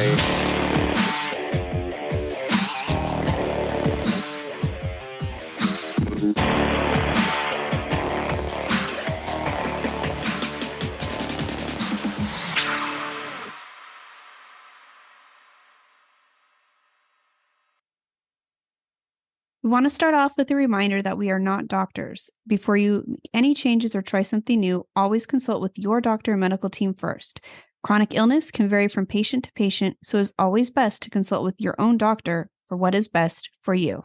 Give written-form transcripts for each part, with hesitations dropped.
We want to start off with a reminder that we are not doctors. Before you make any changes or try something new, always consult with your doctor and medical team first. Chronic illness can vary from patient to patient, so it's always best to consult with your own doctor for what is best for you.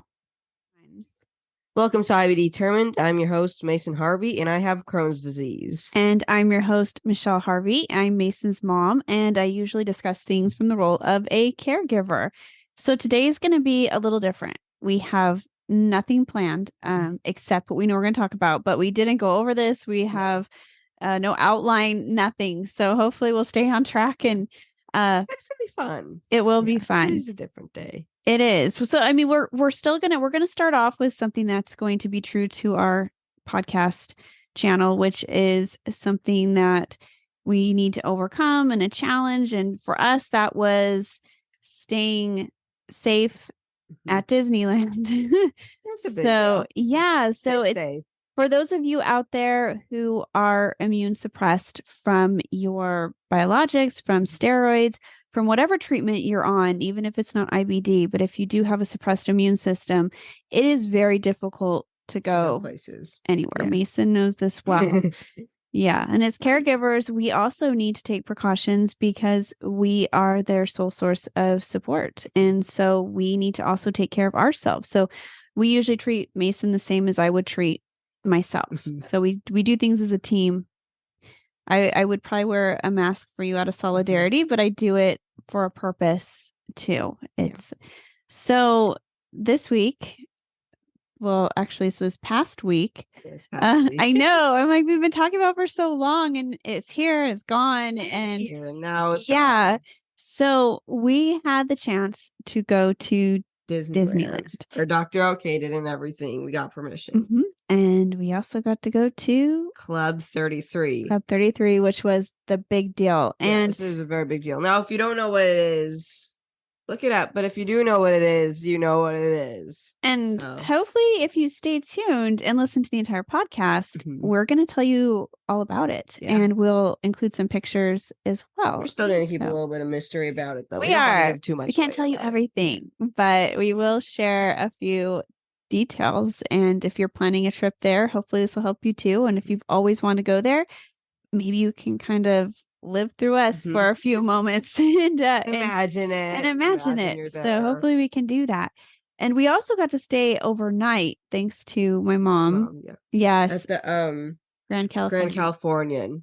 Welcome to IBD Determined. I'm your host, Mason Harvey, and I have Crohn's disease. And I'm your host, Michelle Harvey. I'm Mason's mom, and I usually discuss things from the role of a caregiver. So today is going to be a little different. We have nothing planned except what we know we're going to talk about, but we didn't go over this. We have no outline, nothing. So hopefully we'll stay on track, and it's going to be fun. It will be fun. It is a different day. It is. So, I mean, we're going to start off with something that's going to be true to our podcast channel, which is something that we need to overcome and a challenge. And for us, that was staying safe at Disneyland. So, yeah. So it's for those of you out there who are immune suppressed from your biologics, from steroids, from whatever treatment you're on, even if it's not IBD, but if you do have a suppressed immune system, it is very difficult to go places anywhere. Yeah. Mason knows this well. Yeah. And as caregivers, we also need to take precautions because we are their sole source of support. And so we need to also take care of ourselves. So we usually treat Mason the same as I would treat myself. So we do things as a team. I would probably wear a mask for you out of solidarity, but I do it for a purpose too. So this week, well, actually, so this past week, I know, I'm like, we've been talking about for so long, and it's here, it's gone, and now it's gone. So we had the chance to go to Disneyland. Our doctor okayed it and everything. We got permission. And we also got to go to Club 33. Club 33, which was the big deal. And this is a very big deal. Now, if you don't know what it is, look it up. But if you do know what it is, you know what it is. And hopefully, if you stay tuned and listen to the entire podcast, we're going to tell you all about it. Yeah. And we'll include some pictures as well. We're still going to keep a little bit of mystery about it, though. We are. Too much. We can't tell you everything, but we will share a few details. And if you're planning a trip there, hopefully this will help you too. And if you've always wanted to go there, maybe you can kind of live through us for a few moments and imagine it. So hopefully we can do that. And we also got to stay overnight thanks to my mom. Yes. At the Grand Californian.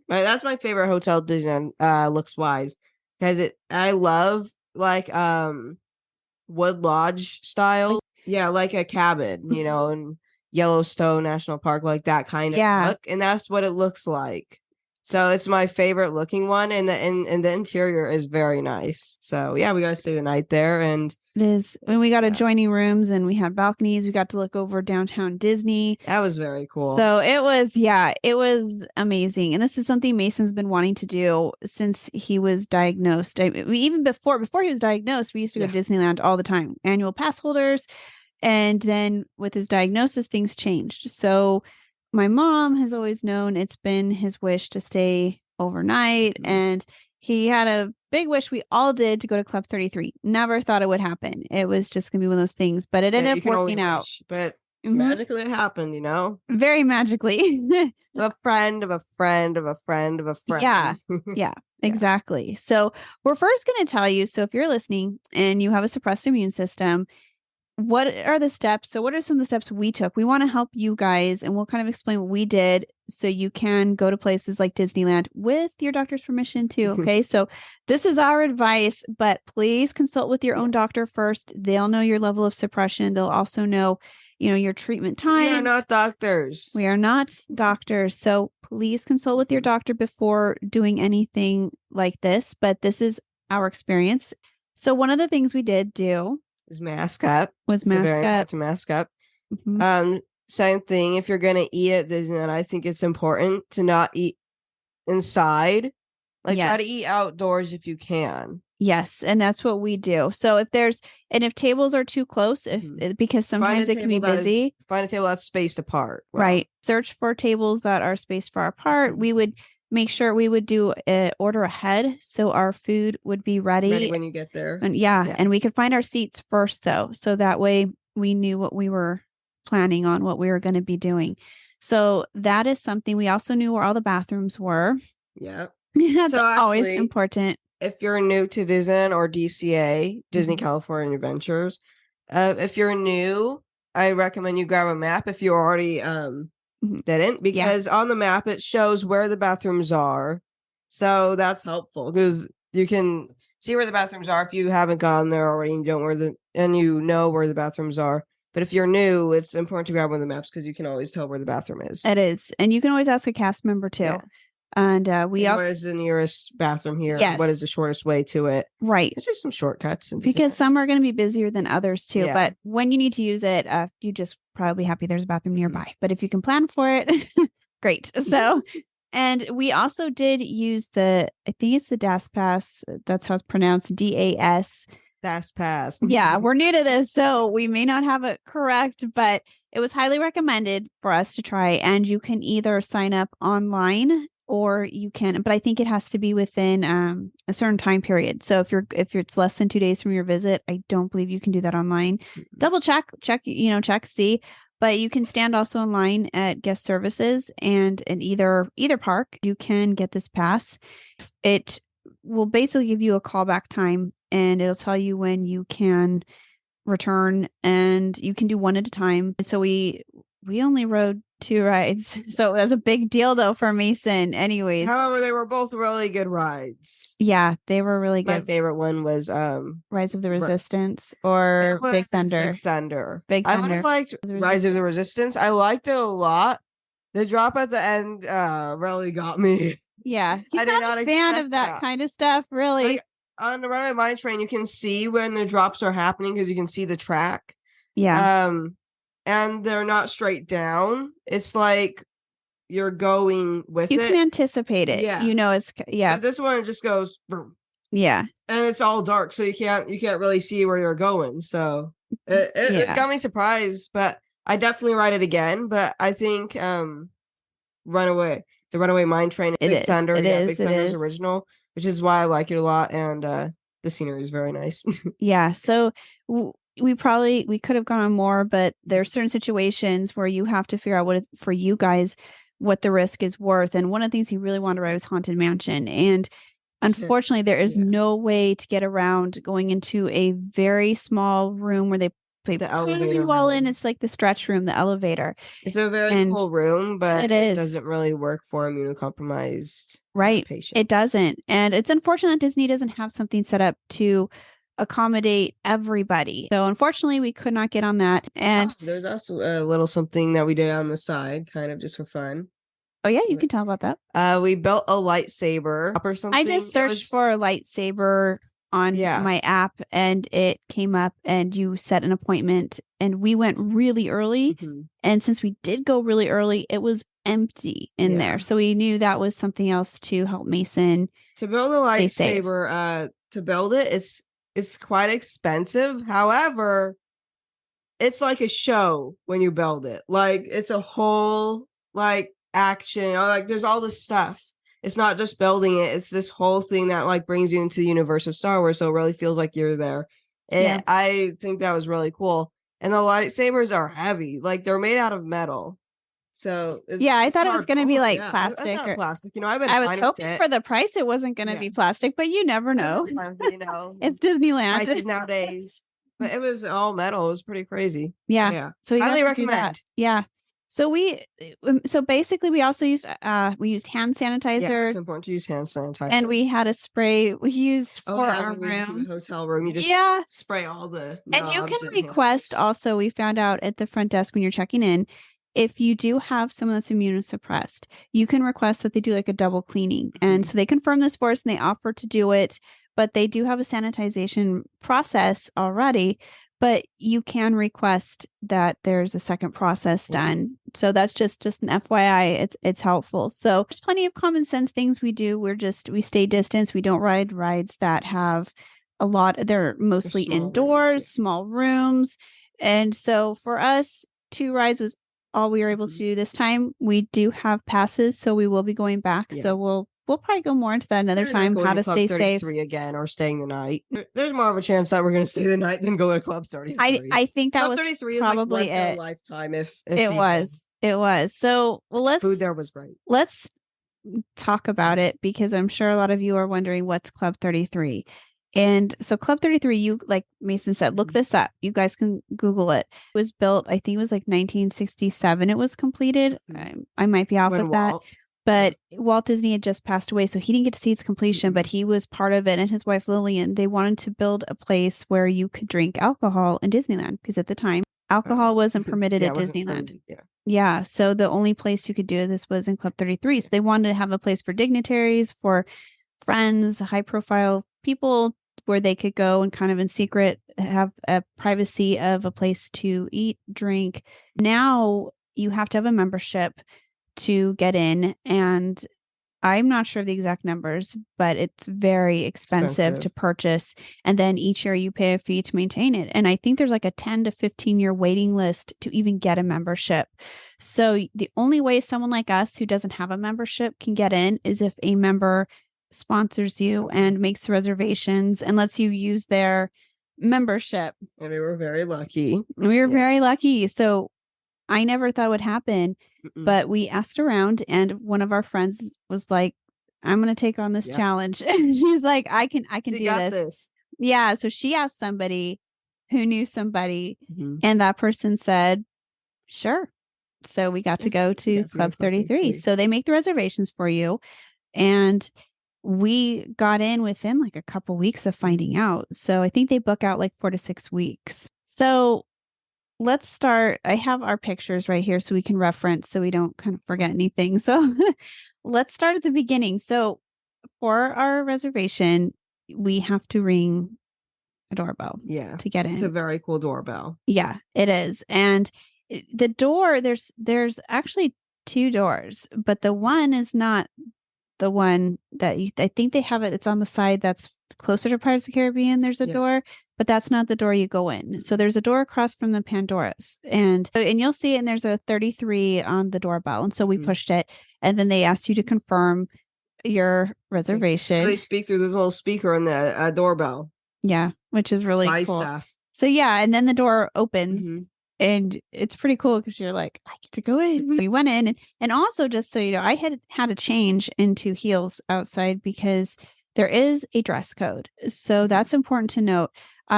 Right, that's my favorite hotel Disneyland looks wise, because I love like wood lodge style. Yeah, like a cabin, you know, in Yellowstone National Park, like that kind of look. And that's what it looks like. So it's my favorite looking one. And the interior is very nice. So yeah, we got to stay the night there. And it is when we got adjoining rooms and we had balconies, we got to look over downtown Disney. That was very cool. So it was amazing. And this is something Mason's been wanting to do since he was diagnosed. Even before he was diagnosed, we used to go to Disneyland all the time, annual pass holders. And then with his diagnosis, things changed. So my mom has always known it's been his wish to stay overnight. And he had a big wish, we all did, to go to Club 33. Never thought it would happen. It was just going to be one of those things, but it ended up working out. But magically it happened, you know? Very magically. A friend of a friend of a friend of a friend. Yeah, exactly. So we're first going to tell you, so if you're listening and you have a suppressed immune system, what are the steps? So what are some of the steps we took? We want to help you guys, and we'll kind of explain what we did so you can go to places like Disneyland with your doctor's permission too. Okay. So this is our advice, but please consult with your own doctor first. They'll know your level of suppression. They'll also know, your treatment times. We are not doctors. We are not doctors. So please consult with your doctor before doing anything like this, but this is our experience. So one of the things we did do was mask up. To mask up. Same thing. If you're gonna eat at Disneyland, I think it's important to not eat inside. Like try to eat outdoors if you can. Yes, and that's what we do. So if tables are too close, because sometimes it can be busy, find a table that's spaced apart. Wow. Right. Search for tables that are spaced far apart. We would make sure we would do order ahead, so our food would be ready when you get there. And and we could find our seats first though, so that way we knew what we were planning on, what we were going to be doing. So that is something. We also knew where all the bathrooms were. Yeah. That's always important. If you're new to Disneyland or DCA, Disney California Adventures, if you're new, I recommend you grab a map if you already didn't, because on the map it shows where the bathrooms are. So that's helpful because you can see where the bathrooms are if you haven't gone there already and you know where the bathrooms are. But if you're new, it's important to grab one of the maps because you can always tell where the bathroom is. It is. And you can always ask a cast member too. Yeah. And what is the nearest bathroom here? Yes. What is the shortest way to it? Right. There's just some shortcuts. Because some are going to be busier than others too. Yeah. But when you need to use it, you just probably happy there's a bathroom nearby. But if you can plan for it, great. So, and we also did use I think it's the DAS Pass. That's how it's pronounced. DAS. DAS Pass. Yeah, we're new to this, so we may not have it correct, but it was highly recommended for us to try. And you can either sign up online, or you can, but I think it has to be within a certain time period. So if it's less than 2 days from your visit, I don't believe you can do that online. Double check, see. But you can stand also in line at guest services, and in either park, you can get this pass. It will basically give you a callback time, and it'll tell you when you can return, and you can do one at a time. So we only rode 2 rides. So it was a big deal though for Mason anyways. However, they were both really good rides. Yeah, they were really good. My favorite one was Rise of the Resistance or Big Thunder. Big Thunder. I would have liked Rise of the Resistance. I liked it a lot. The drop at the end really got me. Yeah. I did not a fan of that kind of stuff, really. Like, on the Runaway Mine Train, you can see when the drops are happening because you can see the track. Yeah. And they're not straight down. It's like you're going with it. You can anticipate it. Yeah. It's But this one just goes boom. Yeah. And it's all dark, so you can't really see where you're going. So it got me surprised, but I definitely ride it again. But I think the Runaway Mine Train, Big Thunder, Big Thunder's original, which is why I like it a lot, and the scenery is very nice. Yeah. So we could have gone on more, but there are certain situations where you have to figure out for you guys what the risk is worth. And one of the things he really wanted to ride was Haunted Mansion. And unfortunately, there is no way to get around going into a very small room where they put the elevator wall in. It's like the stretch room, the elevator. It's a very cool room, but it doesn't really work for immunocompromised patients. It doesn't. And it's unfortunate that Disney doesn't have something set up to accommodate everybody. So unfortunately, we could not get on that. And there's also a little something that we did on the side, kind of just for fun. Oh yeah, you can tell about that. We built a lightsaber or something. I just searched for a lightsaber on my app, and it came up, and you set an appointment, and we went really early. And since we did go really early, it was empty in there. So we knew that was something else to help Mason to build a lightsaber. To build it's quite expensive. However, it's like a show when you build it. Like it's a whole action, or there's all this stuff. It's not just building it. It's this whole thing that brings you into the universe of Star Wars. So it really feels like you're there. And I think that was really cool. And the lightsabers are heavy. They're made out of metal. So I thought it was going to be plastic. Plastic. I was hoping for the price it wasn't going to be plastic, but you never know. It's Disneyland. Prices nowadays. But it was all metal. It was pretty crazy. Yeah. So we highly recommend. Yeah. So basically we also used hand sanitizer. Yeah, it's important to use hand sanitizer. And we had a spray we used for our room. The hotel room. You just spray all the knobs. And you can request also, we found out at the front desk when you're checking in, if you do have someone that's immunosuppressed, you can request that they do a double cleaning. And so they confirm this for us and they offer to do it, but they do have a sanitization process already. but you can request that there's a second process done. So that's just an FYI. It's helpful. So there's plenty of common sense things we do. We stay distance. We don't ride rides that have a lot. They're mostly indoors, small rooms. And so for us, 2 rides was all we were able to do this time. We do have passes, so we will be going back. Yeah. So we'll probably go more into that another time, how to stay safe again, or staying the night. There's more of a chance that we're going to stay the night than go to Club 33. I think that Club was 33 probably is like once in a lifetime. If it was. So food there was great. Let's talk about it, because I'm sure a lot of you are wondering what's Club 33. And so Club 33, you, like Mason said, look this up. You guys can Google it. It was built, I think it was like 1967 it was completed. I might be off with that. But Walt Disney had just passed away, so he didn't get to see its completion, but he was part of it, and his wife Lillian. They wanted to build a place where you could drink alcohol in Disneyland, because at the time, alcohol wasn't permitted at Disneyland. Yeah, so the only place you could do this was in Club 33. So they wanted to have a place for dignitaries, for friends, high-profile people, where they could go and kind of in secret have a privacy of a place to eat, drink. Now you have to have a membership to get in, and I'm not sure of the exact numbers, but it's very expensive to purchase. And then each year you pay a fee to maintain it. And I think there's like a 10 to 15 year waiting list to even get a membership. So the only way someone like us who doesn't have a membership can get in is if a member sponsors you and makes reservations and lets you use their membership. And we were very lucky. Very lucky. So I never thought it would happen, but we asked around, and one of our friends was like, I'm going to take on this challenge. And she's like, I can do this. Yeah. So she asked somebody who knew somebody, and that person said, sure. So we got to go to Club 33. So they make the reservations for you. And we got in within like a couple weeks of finding out. So I think they book out like 4 to 6 weeks. So let's start. I have our pictures right here so we can reference, so we don't kind of forget anything. So let's start at the beginning. So for our reservation, we have to ring a doorbell to get in. It's a very cool doorbell. Yeah, it is. And the door, there's actually 2 doors, but the one is not the one that I think they have it. It's on the side that's closer to Pirates of the Caribbean. There's a door, but that's not the door you go in. So there's a door across from the Pandora's, and you'll see it. And there's a 33 on the doorbell. And so we pushed it, and then they asked you to confirm your reservation. So they speak through this little speaker on the doorbell. Yeah, which is really cool. Stuff. So yeah, and then the door opens. And it's pretty cool because you're like, I get to go in. So we went in, and also, just so you know, I had a change into heels outside because there is a dress code. So that's important to note.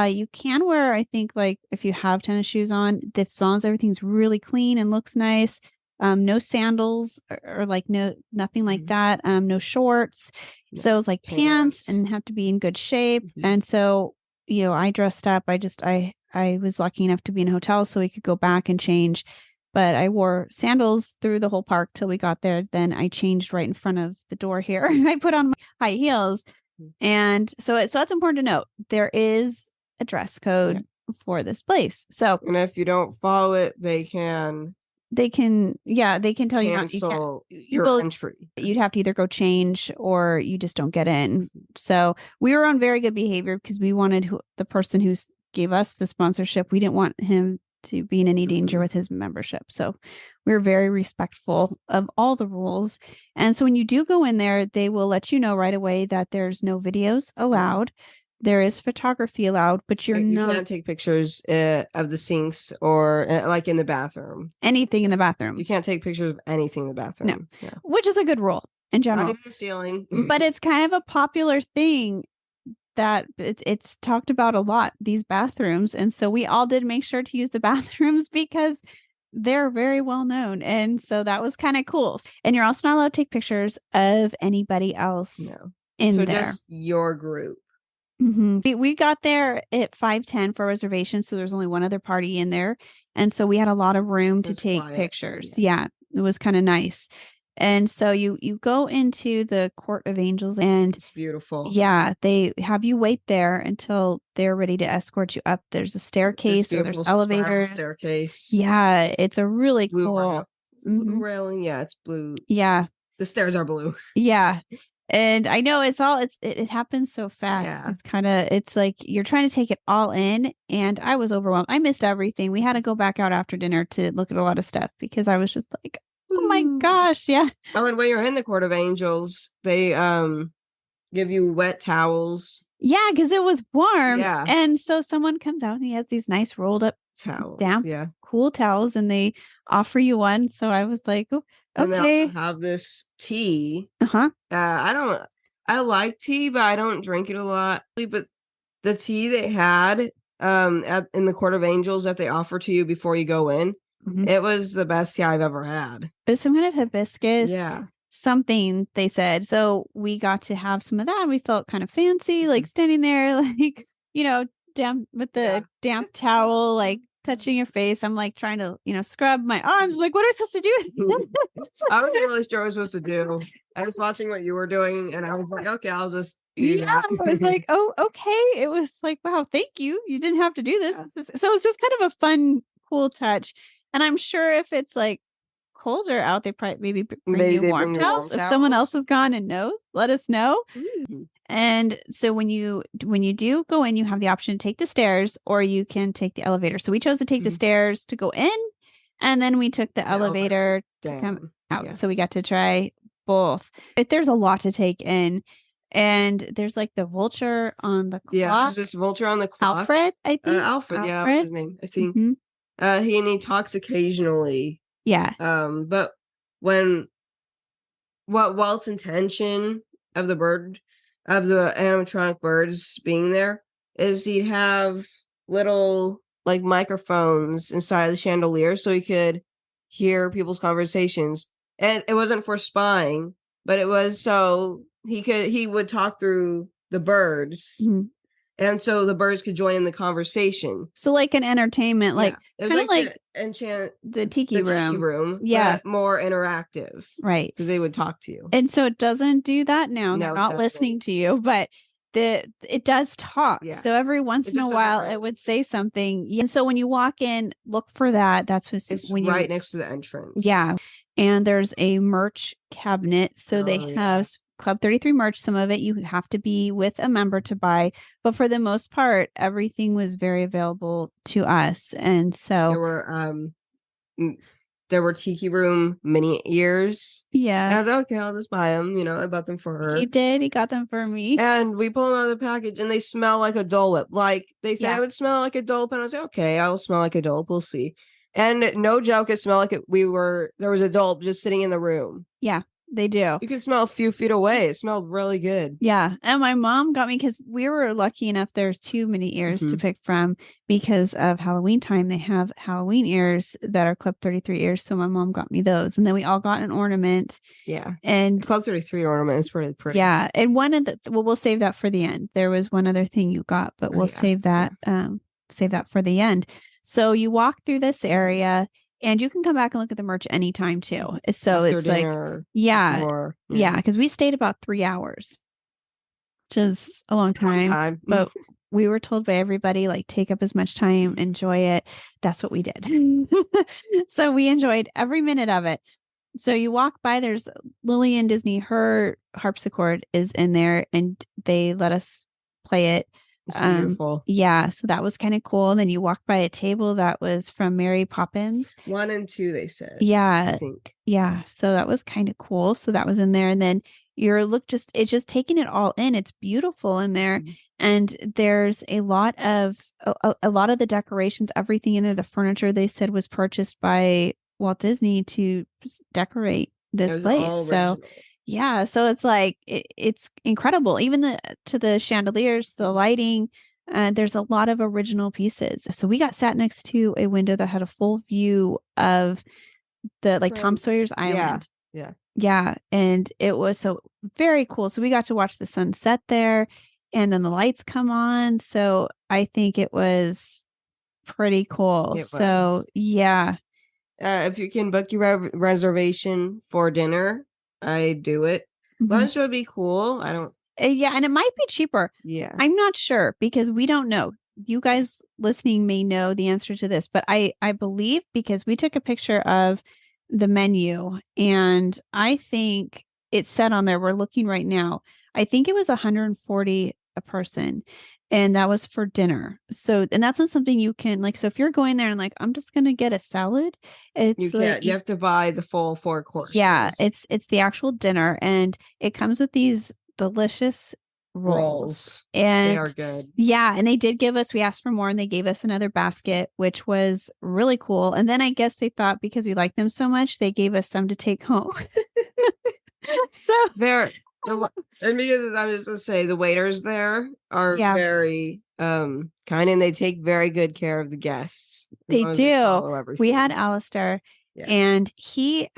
You can wear, I think, like if you have tennis shoes on, as long as everything's really clean and looks nice. No sandals or like nothing like that. No shorts. So it's like pants and have to be in good shape. And so, you know, I dressed up. I was lucky enough to be in a hotel so we could go back and change, but I wore sandals through the whole park till we got there. Then I changed right in front of the door here. I put on my high heels. And so that's important to note. There is a dress code for this place. So, and if you don't follow it, they can tell you cancel your entry. You'd have to either go change or you just don't get in. So we were on very good behavior because we wanted the person who gave us the sponsorship. We didn't want him to be in any danger with his membership. So we were very respectful of all the rules. And so when you do go in there, they will let you know right away that there's no videos allowed. There is photography allowed, but you can't take pictures of the sinks or like in the bathroom. Anything in the bathroom. You can't take pictures of anything in the bathroom. No, which is a good rule in general. Not even the ceiling. But it's kind of a popular thing that it's talked about a lot, these bathrooms. And so we all did make sure to use the bathrooms because they're very well known. And so that was kind of cool. And you're also not allowed to take pictures of anybody else in there. So just your group. We got there at 5:10 for a reservation, so there's only one other party in there, and so we had a lot of room to take pictures. Yeah, it was kind of nice. And so you go into the Court of Angels, and It's beautiful. Yeah, they have you wait there until they're ready to escort you up. There's a staircase or there's elevators. Staircase. Yeah, it's a really blue cool. It's a blue railing. Yeah, it's blue. Yeah. The stairs are blue. Yeah. And I know it happens so fast. Yeah. It's like you're trying to take it all in, and I was overwhelmed. I missed everything. We had to go back out after dinner to look at a lot of stuff because I was just like, oh my gosh, yeah. Oh, and when you're in the Court of Angels, they give you wet towels. Yeah, because it was warm. Yeah. And so someone comes out and he has these nice rolled up towels, damp, cool towels, and they offer you one. So I was like, oh, okay. And they also have this tea. I like tea, but I don't drink it a lot. But the tea they had in the Court of Angels that they offer to you before you go in, it was the best tea I've ever had. It was some kind of hibiscus. Yeah. Something they said. So we got to have some of that. We felt kind of fancy, like standing there, like, damp with the damp towel, like touching your face. I'm like trying to, scrub my arms. I'm like, what am I supposed to do? I wasn't really sure what I was supposed to do. I was watching what you were doing, and I was like, okay, I'll just do that. I was like, oh, okay. It was like, wow, thank you. You didn't have to do this. So it's just kind of a fun, cool touch. And I'm sure if it's like colder out, they probably maybe bring you warm towels. If someone else has gone and knows, let us know. And so when you do go in, you have the option to take the stairs or you can take the elevator. So we chose to take the stairs to go in, and then we took the elevator to come out. Yeah. So we got to try both. There's a lot to take in. And there's like the vulture on the clock. Yeah, there's this vulture on the clock. Alfred, I think. Alfred, yeah, that's his name. I think. He talks occasionally. Yeah. But Walt's intention of the animatronic birds being there is he'd have little like microphones inside the chandelier so he could hear people's conversations. And it wasn't for spying, but it was so he would talk through the birds. And so the birds could join in the conversation. So like an entertainment, like kind of like the tiki room. Yeah. But more interactive. Right. Because they would talk to you. And so it doesn't do that now. They're not listening to you, but it does talk. Yeah. So every once in a while it would say something. And so when you walk in, look for that. That's when right next to the entrance. Yeah. And there's a merch cabinet. So they have Club 33 merch. Some of it you have to be with a member to buy, but for the most part, everything was very available to us. And so there were Tiki Room mini ears. Yeah. And I was like, okay, I'll just buy them. I bought them for her. He did. He got them for me. And we pull them out of the package and they smell like a Dole Whip. Like they said it would smell like a Dole Whip. And I was like, okay, I'll smell like a Dole Whip. We'll see. And no joke, it smelled like there was a Dole Whip just sitting in the room. Yeah. They do. You could smell a few feet away. It smelled really good. Yeah. And my mom got me because we were lucky enough. There's too many ears to pick from because of Halloween time. They have Halloween ears that are Club 33 ears. So my mom got me those. And then we all got an ornament. Yeah. And Club 33 ornament is really pretty. Yeah. And we'll save that for the end. There was one other thing you got, but we'll save that for the end. So you walk through this area. And you can come back and look at the merch anytime too. So after it's dinner, like, because we stayed about 3 hours, which is a long time. But we were told by everybody, like, take up as much time, enjoy it. That's what we did. So we enjoyed every minute of it. So you walk by, there's Lillian Disney, her harpsichord is in there, and they let us play it. It's beautiful. Yeah, so that was kind of cool. Then you walk by a table that was from Mary Poppins. 1 and 2, they said. Yeah. I think. Yeah. So that was kind of cool. So that was in there. And then it's just taking it all in. It's beautiful in there. And there's a lot of the decorations, everything in there. The furniture they said was purchased by Walt Disney to decorate this place. So yeah, so it's like it's incredible. Even to the chandeliers, the lighting, there's a lot of original pieces. So we got sat next to a window that had a full view of the Tom Sawyer's Island. Yeah, and it was so very cool. So we got to watch the sunset there, and then the lights come on. So I think it was pretty cool. So yeah. If you can book your reservation for dinner, I do it. Lunch would be cool. I don't. Yeah, and it might be cheaper. Yeah. I'm not sure because we don't know. You guys listening may know the answer to this, but I believe because we took a picture of the menu and I think it said on there, we're looking right now, I think it was 140 a person. And that was for dinner. So, and that's not something you can like. So, if you're going there and like, I'm just gonna get a salad, You it's can't. like You have to buy the full 4 courses. yeah, it's the actual dinner, and it comes with these delicious rolls. They And are good. yeah, and they did give us, we asked for more and they gave us another basket, which was really cool. And then I guess they thought because we liked them so much, they gave us some to take home. So and because I was just gonna say the waiters there are very kind and they take very good care of the guests. They do. follow We everything. had Alistair Yeah. and he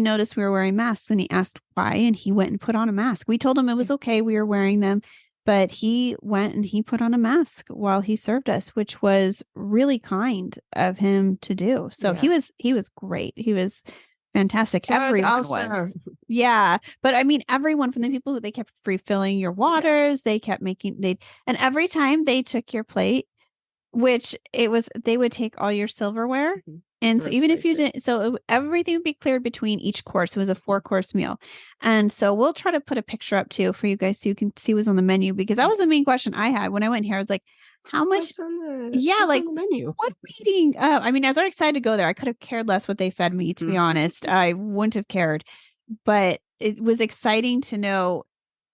noticed we were wearing masks and he asked why and he went and put on a mask. We told him it was okay, we were wearing them, but he went and he put on a mask while he served us, which was really kind of him to do. So he was great. He was fantastic. Everyone was. Yeah. But I mean, everyone from the people who they kept refilling your waters, they kept making and every time they took your plate, which it was, they would take all your silverware. And so even if you didn't, so everything would be cleared between each course. It was a 4-course meal. And so we'll try to put a picture up too for you guys so you can see what's on the menu, because that was the main question I had when I went here. I was like, how much? What's on the menu? What are we eating? I mean, I was already excited to go there. I could have cared less what they fed me, to be honest. I wouldn't have cared, but it was exciting to know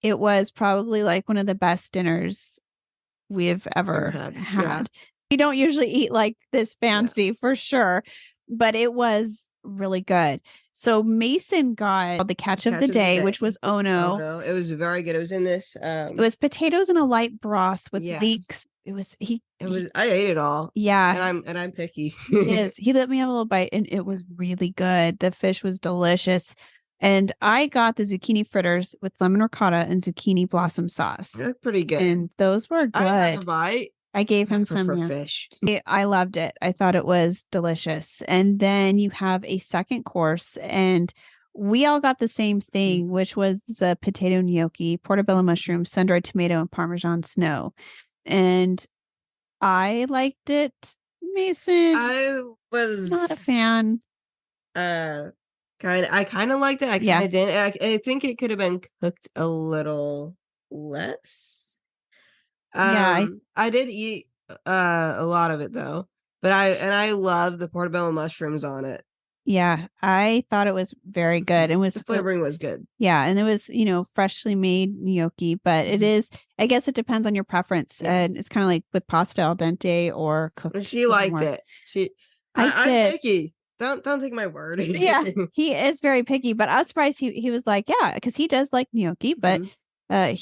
it was probably like one of the best dinners we've ever had. Yeah. We don't usually eat like this fancy for sure, but it was really good. So Mason got the catch of the day, which was Ono. It was very good. It was in this it was potatoes in a light broth with leeks. I ate it all. Yeah. And I'm picky. He let me have a little bite and it was really good. The fish was delicious. And I got the zucchini fritters with lemon ricotta and zucchini blossom sauce. They're pretty good. And those were good. I had a bite. I gave him some fish. I loved it. I thought it was delicious. And then you have a second course and we all got the same thing, which was the potato gnocchi, portobello mushroom, sun-dried tomato, and Parmesan snow. And I liked it. Mason, I was not a fan. I kind of liked it. I kind of didn't. I think it could have been cooked a little less. I did eat a lot of it though, but I love the portobello mushrooms on it. Yeah, I thought it was very good. The flavoring was good. Yeah, and it was, freshly made gnocchi, but it is, I guess it depends on your preference. And it's kind of like with pasta al dente or cooked. She liked it. I'm picky. Don't take my word. Yeah, he is very picky, but I was surprised he was like, yeah, because he does like gnocchi, but I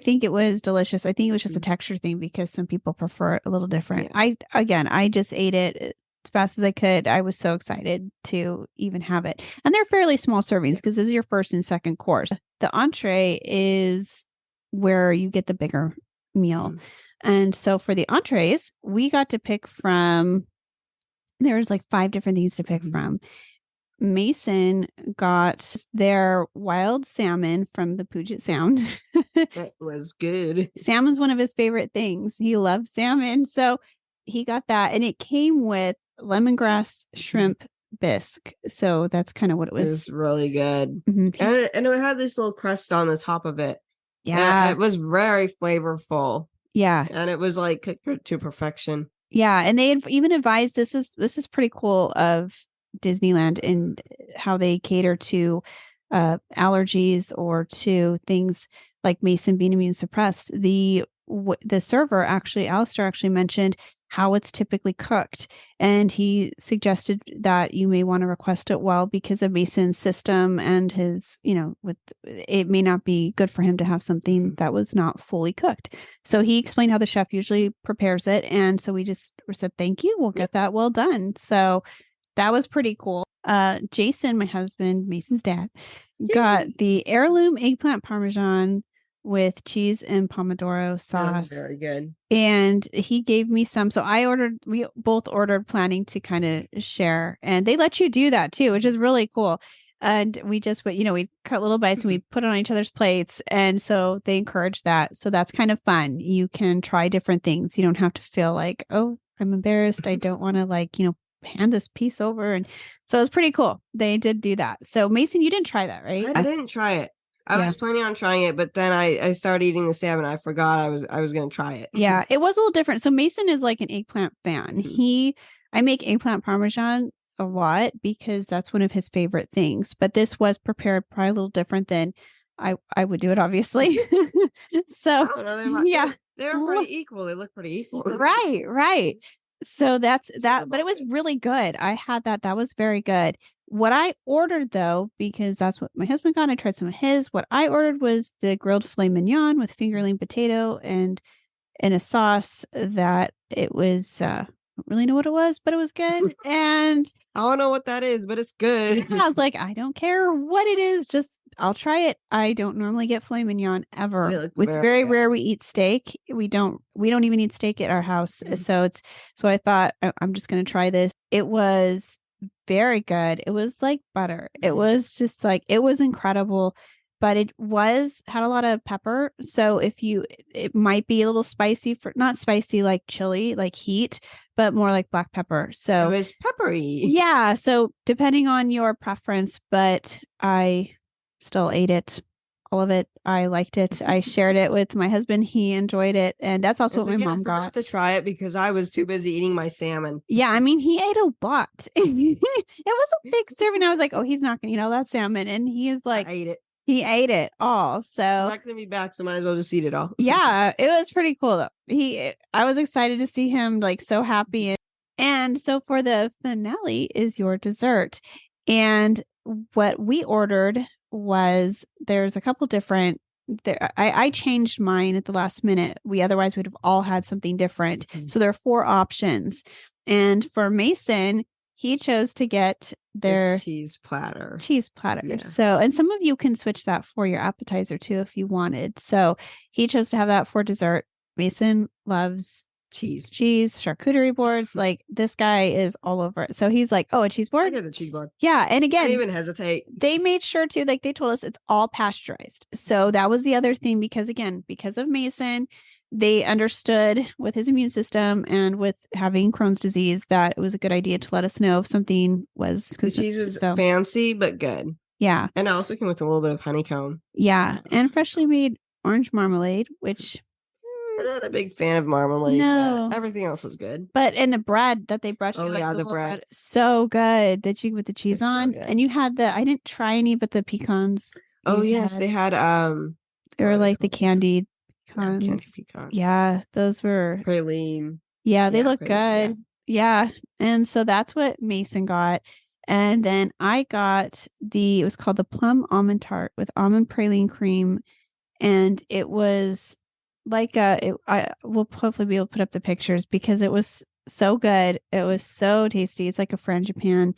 think it was delicious. I think it was just a texture thing because some people prefer it a little different. I just ate it as fast as I could. I was so excited to even have it. And they're fairly small servings because this is your first and second course. The entree is where you get the bigger meal. And so for the entrees, we got to pick from, there was like 5 different things to pick from. Mason got their wild salmon from the Puget Sound. It was good. Salmon's one of his favorite things. He loves salmon. So he got that. And it came with lemongrass shrimp bisque. So that's kind of what it was. It was really good. And it had this little crust on the top of it. Yeah. It was very flavorful. Yeah. And it was like cooked to perfection. Yeah. And they even advised this is pretty cool of Disneyland and how they cater to allergies or to things like Mason being immune suppressed. The server Alistair actually mentioned how it's typically cooked, and he suggested that you may want to request it well because of Mason's system and his, it may not be good for him to have something that was not fully cooked. So he explained how the chef usually prepares it, and so we said thank you, we'll get that well done. So that was pretty cool. Jason, my husband, Mason's dad, got the heirloom eggplant parmesan with cheese and pomodoro sauce. Very good. And he gave me some. So we both ordered planning to kind of share. And they let you do that too, which is really cool. And we just would, we'd cut little bites and we'd put it on each other's plates. And so they encourage that. So that's kind of fun. You can try different things. You don't have to feel like, oh, I'm embarrassed. I don't want to hand this piece over. And so it's pretty cool. They did do that. So Mason, you didn't try that, right? I didn't try it. I was planning on trying it, but then I started eating the salmon. I forgot I was going to try it. Yeah, it was a little different. So Mason is like an eggplant fan. I make eggplant parmesan a lot because that's one of his favorite things. But this was prepared probably a little different than I would do it, obviously. So yeah, they're pretty equal. They look pretty equal. Right. So that's that, but it was really good. I had that. That was very good. What I ordered though, because that's what my husband got, I tried some of his. What I ordered was the grilled filet mignon with fingerling potato and a sauce that it was, I don't really know what it was, but it was good. And I don't know what that is, but it's good. I was like, I don't care what it is. Just I'll try it. I don't normally get filet mignon ever. It's very rare we eat steak. We don't even eat steak at our house. So I thought I'm just going to try this. It was very good. It was like butter. It was just like, it was incredible, but it had a lot of pepper. So it might be a little spicy, not spicy like chili, like heat, but more like black pepper. So it was peppery. Yeah. So depending on your preference, but I still ate it. All of it. I liked it. I shared it with my husband. He enjoyed it. And that's also what my mom got. I forgot to try it because I was too busy eating my salmon. Yeah. I mean, he ate a lot. It was a big serving. I was like, oh, he's not going to eat all that salmon. And he is like, I ate it. He ate it all. So I'm not going to be back. So might as well just eat it all. Yeah. It was pretty cool though. I was excited to see him like so happy. And so for the finale is your dessert. And what we ordered was there's a couple different I changed mine at the last minute. Otherwise would have all had something different. Mm-hmm. So there are 4 options. And for Mason, he chose to get their cheese platter. Yeah. So, and some of you can switch that for your appetizer too if you wanted. So he chose to have that for dessert. Mason loves cheese, charcuterie boards. Like this guy is all over it. So he's like, oh, a cheese board? I get the cheese board. Yeah. And again, I didn't even hesitate. They made sure to, like they told us it's all pasteurized. So that was the other thing, because of Mason, they understood with his immune system and with having Crohn's disease that it was a good idea to let us know if something was. The cheese was fancy, but good. Yeah. And it also came with a little bit of honeycomb. Yeah. And freshly made orange marmalade, which I'm not a big fan of marmalade. No. But everything else was good. And the bread that they brought you. Oh, yeah, the bread. So good. That you with the cheese on. So and you had I didn't try any, but the pecans. Oh, yes. They had, they were like the candied pecans. Yeah, candied pecans. Yeah. Those were. Praline. Yeah. They look good. Yeah. And so that's what Mason got. And then I got it was called the plum almond tart with almond praline cream. And it was like I will hopefully be able to put up the pictures because it was so good. It was so tasty. It's like a frangipane.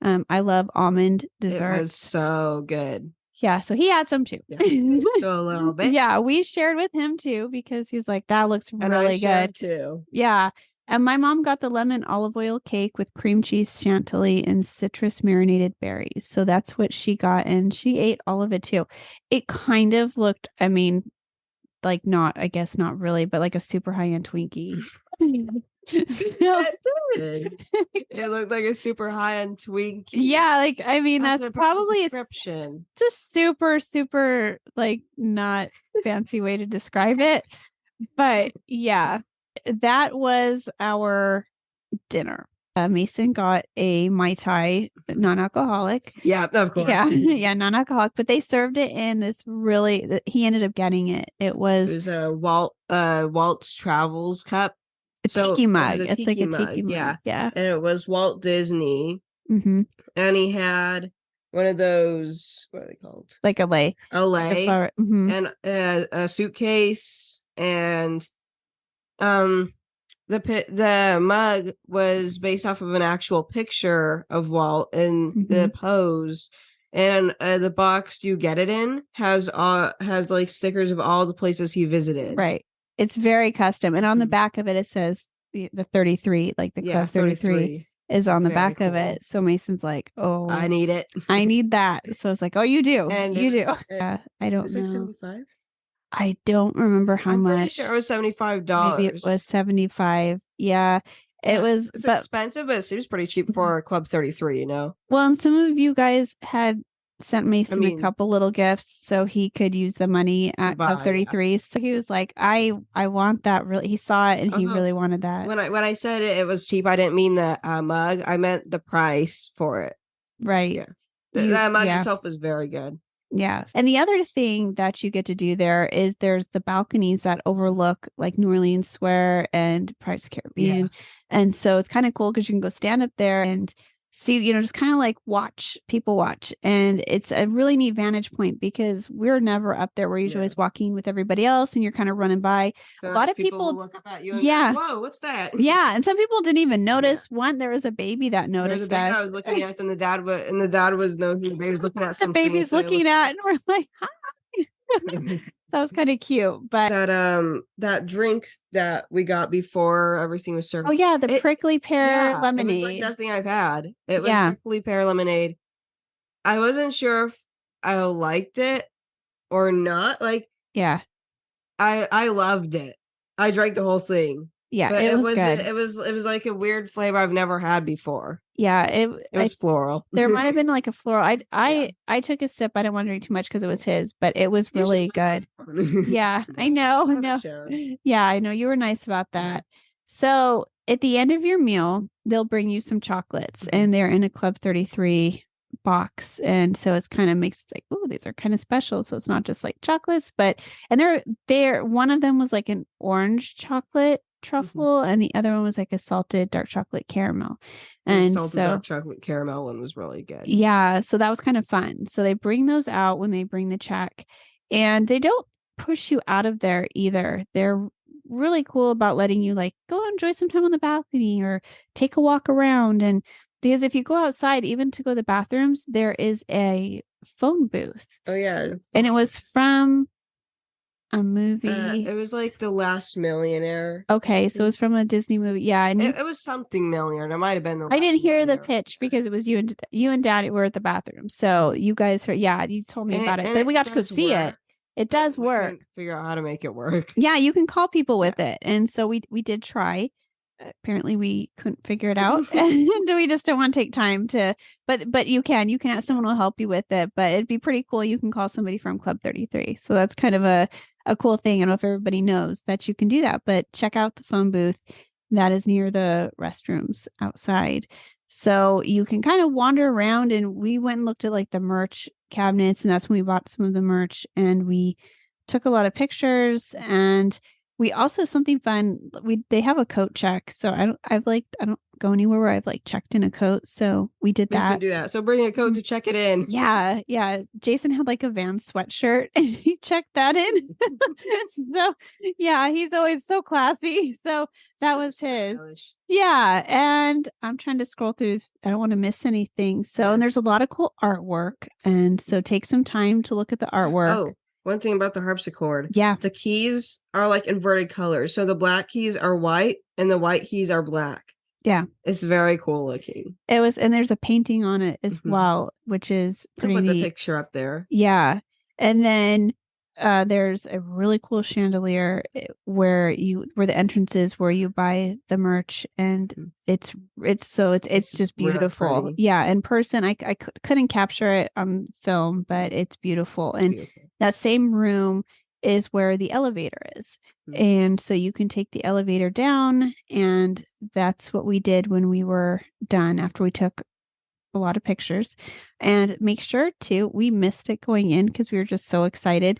I love almond dessert. It was so good. Yeah, so he had some too. Yeah, still a little bit. Yeah, we shared with him too because he's like, that looks really good too. Yeah. And my mom got the lemon olive oil cake with cream cheese chantilly and citrus marinated berries. So that's what she got. And she ate all of it too. It kind of looked, like not really, but like a super high-end Twinkie. It looked like a super high-end Twinkie. Yeah, that's probably a description. Just super, super like not fancy way to describe it. But yeah, that was our dinner. Mason got a Mai Tai, non-alcoholic. Yeah, of course. Yeah, non-alcoholic. But they served it in this he ended up getting it. It was a Walt's Travels cup. Tiki mug. It's like a tiki mug. Yeah. And it was Walt Disney. Mm-hmm. And he had one of those, what are they called? Like a lei. Mm-hmm. And a suitcase. And the mug was based off of an actual picture of Walt in the pose, and the box you get it in has like stickers of all the places he visited. Right, it's very custom, and on the back of it says the 33, like the Club 33. is on the Very back of cool. it. So Mason's like, oh, I need it. I need that. So it's like, oh, you do. And You do. Yeah, I it don't was like know. 75. I don't remember how I'm pretty much. sure it was $75. Maybe it was 75. Yeah. It was, It's but expensive, but it seems pretty cheap for Club 33, you know? well, and some of you guys had sent I Mason a mean, couple little gifts so he could use the money at Club buy, 33. So he was like, I want that really. He saw it and he Also, really wanted that. when I said it was cheap, I didn't mean the mug. I meant the price for it. Right. Yeah. That mug itself is very good. Yeah. And the other thing that you get to do there is there's the balconies that overlook like New Orleans Square and Pirates of the Caribbean. And so it's kind of cool because you can go stand up there and see, you know, just kind of like watch people watch. And it's a really neat vantage point because we're never up there. We're usually always walking with everybody else and you're kind of running by. So a lot of people will look up at you and go, whoa, what's that? Yeah. And some people didn't even notice. One, there was a baby that noticed us. I was looking at, and the dad was no, the baby was looking at something. The baby's looking at, and we're like, hi. That was kind of cute. But that drink that we got before everything was served. Oh yeah, the prickly pear lemonade. It was like nothing I've had. It was prickly pear lemonade. I wasn't sure if I liked it or not. Like, I loved it. I drank the whole thing. Yeah, but it was good. It was like a weird flavor I've never had before. Yeah, it was floral. There might have been like a floral. I took a sip. I didn't want to drink too much because it was his, but it was really good. Yeah, I know. Yeah, I know. You were nice about that. So at the end of your meal, they'll bring you some chocolates, and they're in a Club 33 box, and so it's kind of makes it like, oh, these are kind of special. So it's not just like chocolates, but they're one of them was like an orange chocolate truffle, and the other one was like a salted dark chocolate caramel. And the salted dark chocolate caramel one was really good. Yeah, so that was kind of fun. So they bring those out when they bring the check, and they don't push you out of there either. They're really cool about letting you like go enjoy some time on the balcony or take a walk around. And because if you go outside, even to go to the bathrooms, there is a phone booth. Oh yeah, and it was from a movie. It was like The Last Millionaire. Okay, so it was from a Disney movie. Yeah, and it was something Millionaire. It might have been I didn't hear the pitch because it was you and Daddy were at the bathroom. So you guys heard. Yeah, you told me about it, but we got to go see it. It does work. Figure out how to make it work. Yeah, you can call people with it, and so we did try. Apparently we couldn't figure it out and we just don't want to take time to but you can ask someone to help you with it, but it'd be pretty cool. You can call somebody from Club 33, so that's kind of a cool thing. I don't know if everybody knows that you can do that, but check out the phone booth that is near the restrooms outside, so you can kind of wander around. And we went and looked at like the merch cabinets, and that's when we bought some of the merch, and we took a lot of pictures. And we also, something fun, they have a coat check. So I don't go anywhere where I've like checked in a coat. So we did that. We can do that. So bring a coat to check it in. Yeah. Yeah. Jason had like a Vans sweatshirt and he checked that in. So yeah, he's always so classy. So that was his. Stylish. Yeah. And I'm trying to scroll through. I don't want to miss anything. So, and there's a lot of cool artwork. And so take some time to look at the artwork. Oh. One thing about the harpsichord. Yeah. The keys are like inverted colors. So the black keys are white and the white keys are black. Yeah. It's very cool looking. It was, and there's a painting on it as well, which is pretty neat. Put the picture up there. Yeah. And then there's a really cool chandelier where the entrance is, where you buy the merch, and it's just beautiful. Yeah, in person I couldn't capture it on film, but it's beautiful. That same room is where the elevator is. And so you can take the elevator down, and that's what we did when we were done after we took a lot of pictures. And make sure too, we missed it going in because we were just so excited.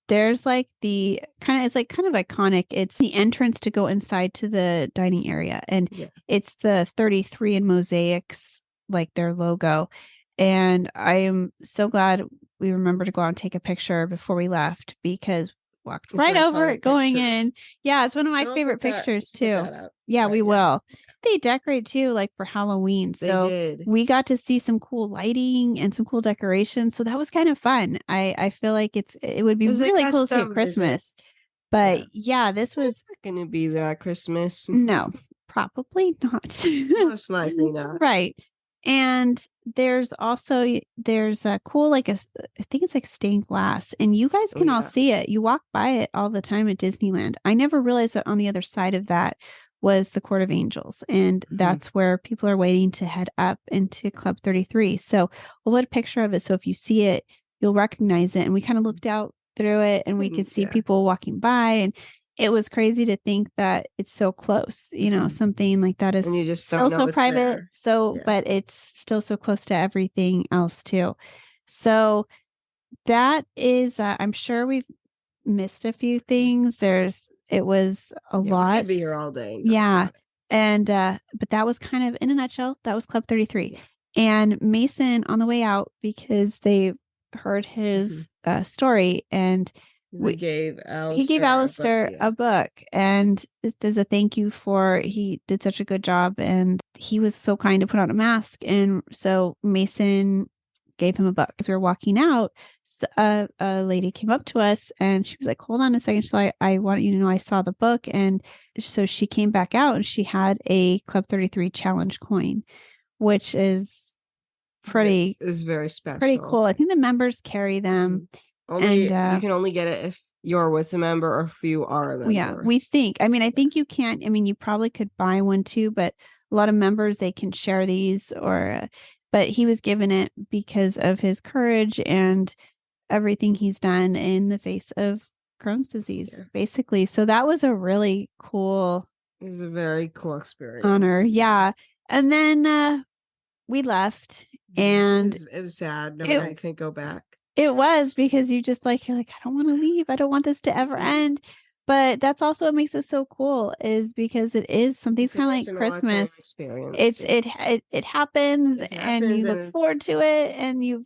There's like it's like kind of iconic. It's the entrance to go inside to the dining area, and it's the 33 in mosaics, like their logo. And I am so glad we remembered to go out and take a picture before we left, because walked right over it going in. Yeah, it's one of my favorite pictures too. Yeah, we will. They decorate too, like for Halloween. So we got to see some cool lighting and some cool decorations. So that was kind of fun. I feel like it would be really cool to see at Christmas. But yeah, this was going to be that Christmas. No, Probably not. Most likely not. Right. And there's a cool, like I think it's like stained glass, and you guys can all see it. You walk by it all the time at Disneyland. I never realized that on the other side of that was the Court of Angels, and that's where people are waiting to head up into Club 33. So we'll put a picture of it. So if you see it, you'll recognize it. And we kind of looked out through it, and we could see people walking by, and it was crazy to think that it's so close, something like that is you just still so private. There. So, but it's still so close to everything else too. So that is, I'm sure we've missed a few things. It was a lot. We could be here all day. Yeah. And, but that was kind of, in a nutshell, that was Club 33. And Mason on the way out, because they heard his story, and he gave Alistair a book, and there's a thank you for, he did such a good job, and he was so kind to put on a mask. And so Mason gave him a book. As we were walking out, a lady came up to us, and she was like, hold on a second. She's like, I want you to know I saw the book. And so she came back out, and she had a Club 33 challenge coin, which is very special, pretty cool. I think the members carry them. You can only get it if you're with a member or if you are a member. Yeah, we think. I mean, I think you can't. I mean, you probably could buy one too, but a lot of members, they can share these, but he was given it because of his courage and everything he's done in the face of Crohn's disease, basically. So that was a really cool. It was a very cool experience. Honor. Yeah. And then we left, and it was sad. Nobody could go back. It was, because you're like, I don't want to leave. I don't want this to ever end. But that's also what makes it so cool, is because it is something's kind of like Christmas. It happens, and you look forward to it, and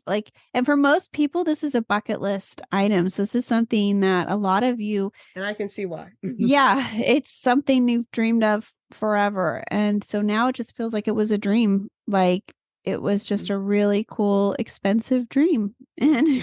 and for most people, this is a bucket list item. So this is something that a lot of you, and I can see why. Yeah, it's something you've dreamed of forever, and so now it just feels like it was a dream. Like, it was just a really cool, expensive dream. And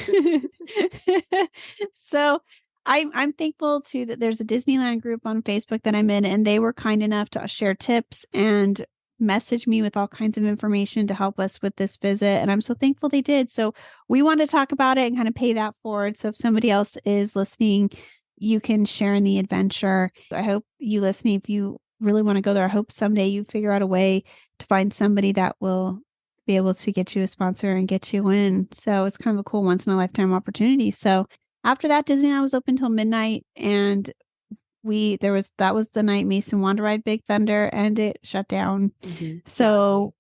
so I'm thankful too that there's a Disneyland group on Facebook that I'm in, and they were kind enough to share tips and message me with all kinds of information to help us with this visit. And I'm so thankful they did. So we want to talk about it and kind of pay that forward. So if somebody else is listening, you can share in the adventure. I hope you listening, if you really want to go there, I hope someday you figure out a way to find somebody that will be able to get you a sponsor and get you in. So it's kind of a cool once in a lifetime opportunity. So after that, Disneyland was open till midnight, and that was the night Mason wanted to ride Big Thunder, and it shut down. So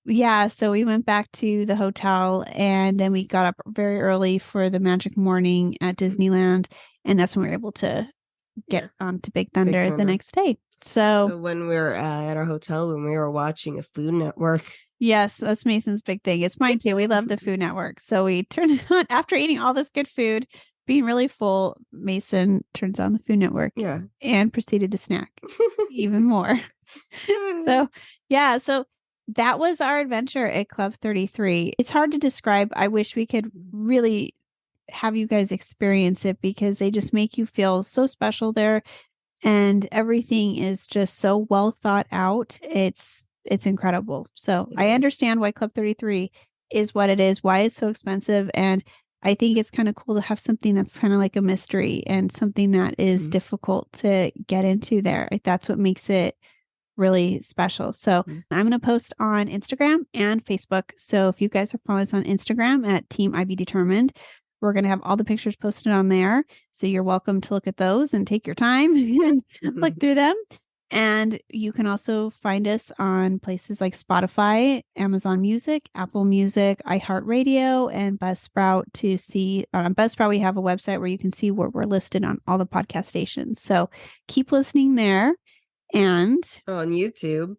so we went back to the hotel, and then we got up very early for the magic morning at Disneyland, and that's when we were able to get onto Big Thunder the next day. So when we were at our hotel, when we were watching a Food Network. Yes, that's Mason's big thing. It's mine too. We love the Food Network. So we turned it on after eating all this good food, being really full. Mason turns on the Food Network, and proceeded to snack even more. So that was our adventure at Club 33. It's hard to describe. I wish we could really have you guys experience it, because they just make you feel so special there, and everything is just so well thought out. It's incredible. So I understand why Club 33 is what it is, why it's so expensive. And I think it's kind of cool to have something that's kind of like a mystery, and something that is difficult to get into there. That's what makes it really special. So I'm going to post on Instagram and Facebook. So if you guys are following us on Instagram at Team I Be Determined, we're going to have all the pictures posted on there. So you're welcome to look at those and take your time and look through them. And you can also find us on places like Spotify, Amazon Music, Apple Music, iHeartRadio, and Buzzsprout to see. On Buzzsprout, we have a website where you can see where we're listed on all the podcast stations. So keep listening there. And on YouTube,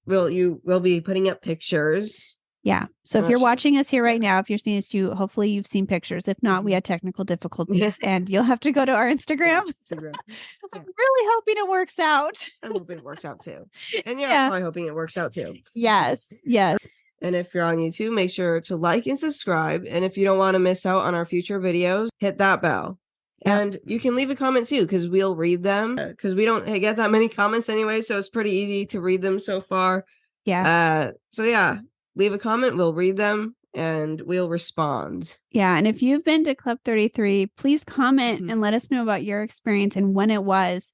we'll be putting up pictures. Yeah. So if you're watching us here right now, if you're seeing us, hopefully you've seen pictures. If not, we had technical difficulties, and you'll have to go to our Instagram. I'm really hoping it works out. I'm hoping it works out too. And you're probably hoping it works out too. Yes. Yes. And if you're on YouTube, make sure to like and subscribe. And if you don't want to miss out on our future videos, hit that bell. And you can leave a comment too, because we'll read them, because we don't get that many comments anyway, so it's pretty easy to read them so far. So yeah, leave a comment, we'll read them, and we'll respond. Yeah, and if you've been to Club 33, please comment and let us know about your experience and when it was.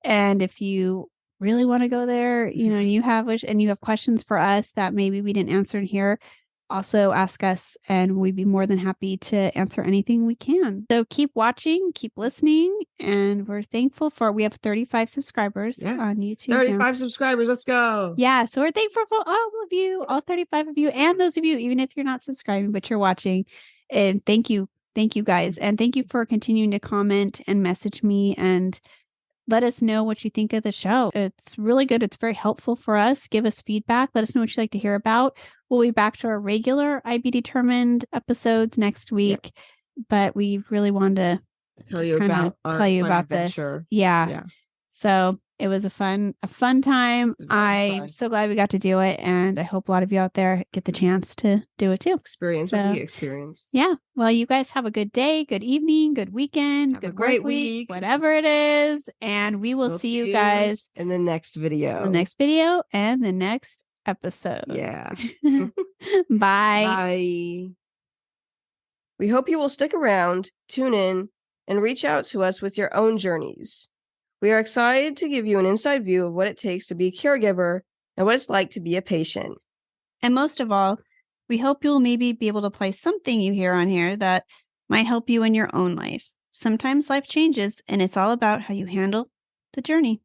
And if you really want to go there, you know, you have questions for us that maybe we didn't answer here, also ask us and we'd be more than happy to answer anything we can. So keep watching, keep listening, and we're thankful we have 35 subscribers on YouTube. 35 subscribers, let's go. Yeah, so we're thankful for all of you, all 35 of you, and those of you, even if you're not subscribing, but you're watching. And thank you guys. And thank you for continuing to comment and message me and let us know what you think of the show. It's really good. It's very helpful for us. Give us feedback. Let us know what you'd like to hear about. We'll be back to our regular I Be Determined episodes next week, but we really wanted to tell you about this. Yeah. So it was a fun time. I'm so glad we got to do it, and I hope a lot of you out there get the chance to do it too. Experience. Yeah. Well, you guys have a good day, good evening, good weekend, good great week, whatever it is, and we'll see you guys in the next video. And the next episode. Yeah. Bye. We hope you will stick around, tune in, and reach out to us with your own journeys. We are excited to give you an inside view of what it takes to be a caregiver and what it's like to be a patient. And most of all, we hope you'll maybe be able to play something you hear on here that might help you in your own life. Sometimes life changes, and it's all about how you handle the journey.